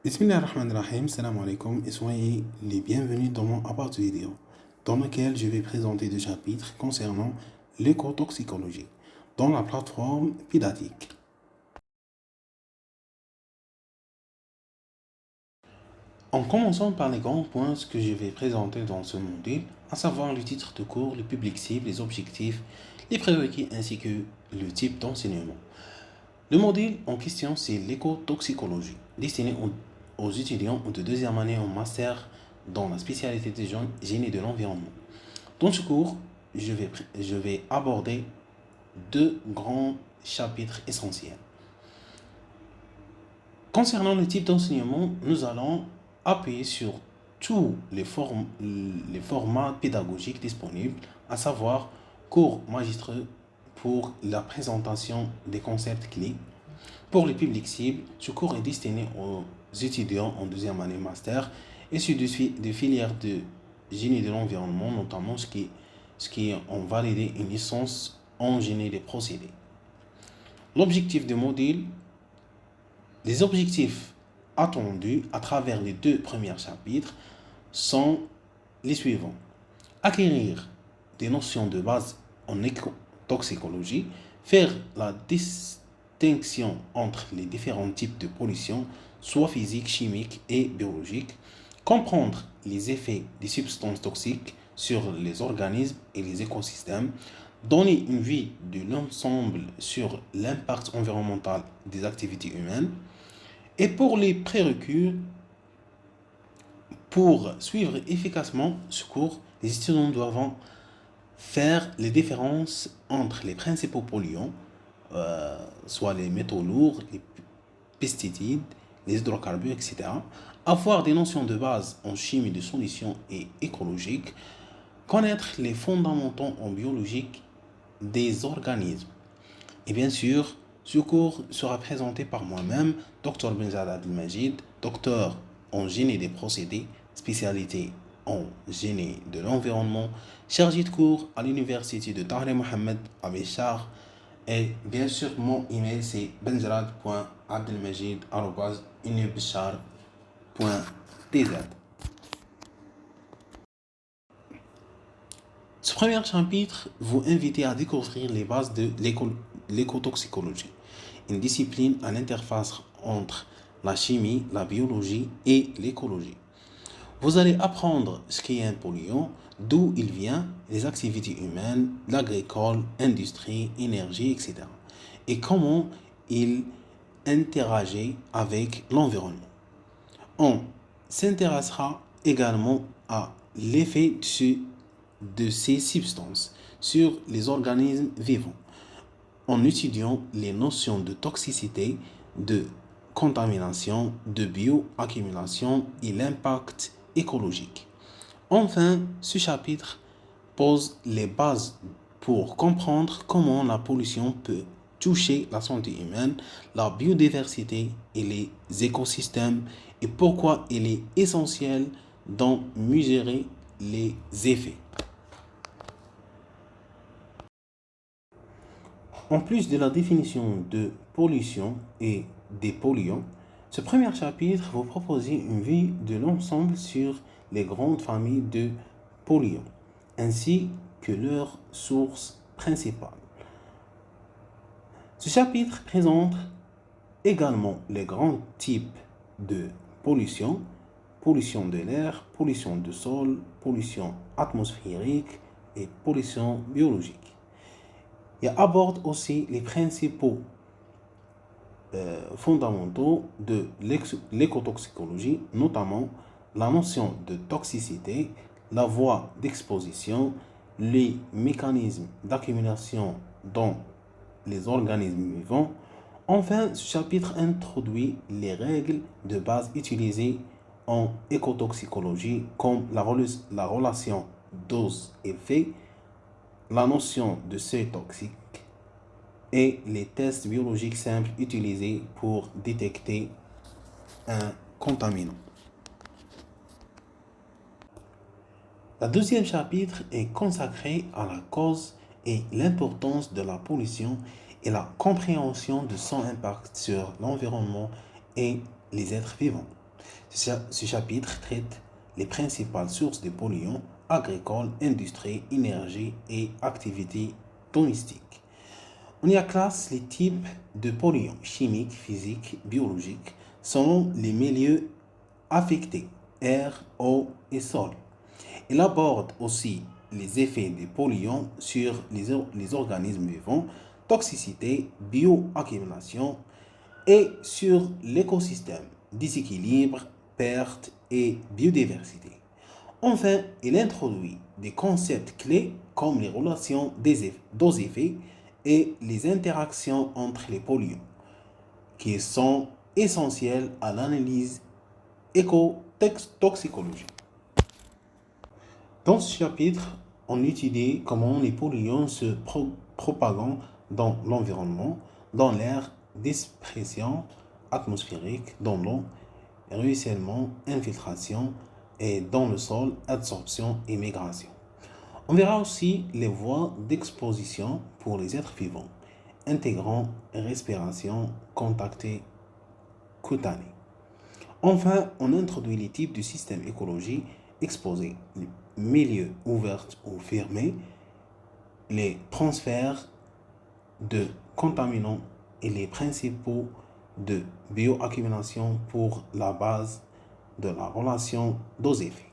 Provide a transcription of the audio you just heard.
Bismillahirrahmanirrahim, salam alaikum et soyez les bienvenus dans mon appart vidéo dans lequel je vais présenter des chapitres concernant l'écotoxicologie dans la plateforme pédagogique. En commençant par les grands points que je vais présenter dans ce module, à savoir le titre de cours, le public cible, les objectifs, les prérequis ainsi que le type d'enseignement. Le module en question, c'est l'écotoxicologie, destiné aux étudiants de deuxième année en master dans la spécialité de génie de l'environnement. Dans ce cours, je vais aborder deux grands chapitres essentiels. Concernant le type d'enseignement, nous allons appuyer sur tous les formats pédagogiques disponibles, à savoir cours magistraux pour la présentation des concepts clés. Pour le public cible, ce cours est destiné aux étudiants en deuxième année master issus de filières de génie de l'environnement, notamment ce qui ont validé une licence en génie des procédés. L'objectif du module, les objectifs attendus à travers les deux premiers chapitres sont les suivants. Acquérir des notions de base en écotoxicologie, faire la distinction entre les différents types de pollution, soit physique, chimique et biologique, comprendre les effets des substances toxiques sur les organismes et les écosystèmes, donner une vue de l'ensemble sur l'impact environnemental des activités humaines. Et pour les prérequis, pour suivre efficacement ce cours, les étudiants doivent faire les différences entre les principaux polluants, soit les métaux lourds, les pesticides, les hydrocarbures, etc. Avoir des notions de base en chimie de solutions et écologique, connaître les fondamentaux en biologique des organismes. Et bien sûr, ce cours sera présenté par moi-même, Dr Benzad Abdelmajid, docteur en génie des procédés, spécialité en génie de l'environnement, chargé de cours à l'université de Tahrir Mohamed à Béchar. Et bien sûr, mon email c'est benzrad.abdelmajid@unibéchar.tz. Ce premier chapitre vous invite à découvrir les bases de l'écotoxicologie, une discipline à l'interface entre la chimie, la biologie et l'écologie. Vous allez apprendre ce qu'est un polluant, d'où il vient, les activités humaines, l'agricole, industrie, énergie, etc. Et comment il interagit avec l'environnement. On s'intéressera également à l'effet de ces substances sur les organismes vivants, en étudiant les notions de toxicité, de contamination, de bioaccumulation et l'impact écologique. Enfin, ce chapitre pose les bases pour comprendre comment la pollution peut toucher la santé humaine, la biodiversité et les écosystèmes et pourquoi il est essentiel d'en mesurer les effets. En plus de la définition de pollution et des polluants, ce premier chapitre vous propose une vue de l'ensemble sur les grandes familles de polluants, ainsi que leurs sources principales. Ce chapitre présente également les grands types de pollution: pollution de l'air, pollution du sol, pollution atmosphérique et pollution biologique. Il aborde aussi les principaux fondamentaux de l'écotoxicologie, notamment la notion de toxicité, la voie d'exposition, les mécanismes d'accumulation dans les organismes vivants. Enfin, ce chapitre introduit les règles de base utilisées en écotoxicologie, comme la relation dose-effet, la notion de seuil toxique et les tests biologiques simples utilisés pour détecter un contaminant. Le deuxième chapitre est consacré à la cause et l'importance de la pollution et la compréhension de son impact sur l'environnement et les êtres vivants. Ce chapitre traite les principales sources de polluants agricoles, industrie, énergie et activités domestiques. On y classe les types de polluants chimiques, physiques, biologiques selon les milieux affectés, air, eau et sol. Il aborde aussi les effets des polluants sur les organismes vivants, toxicité, bioaccumulation et sur l'écosystème, déséquilibre, perte et biodiversité. Enfin, il introduit des concepts clés comme les relations dose-effet et les interactions entre les polluants, qui sont essentiels à l'analyse éco-toxicologique. Dans ce chapitre, on étudie comment les polluants se propagent dans l'environnement, dans l'air d'expression atmosphérique, dans l'eau, ruissellement, infiltration et dans le sol, absorption et migration. On verra aussi les voies d'exposition pour les êtres vivants, intégrant respiration, contact cutané. Enfin, on introduit les types de systèmes écologiques exposés, milieux ouverts ou fermés, les transferts de contaminants et les principaux de bioaccumulation pour la base de la relation dose-effet.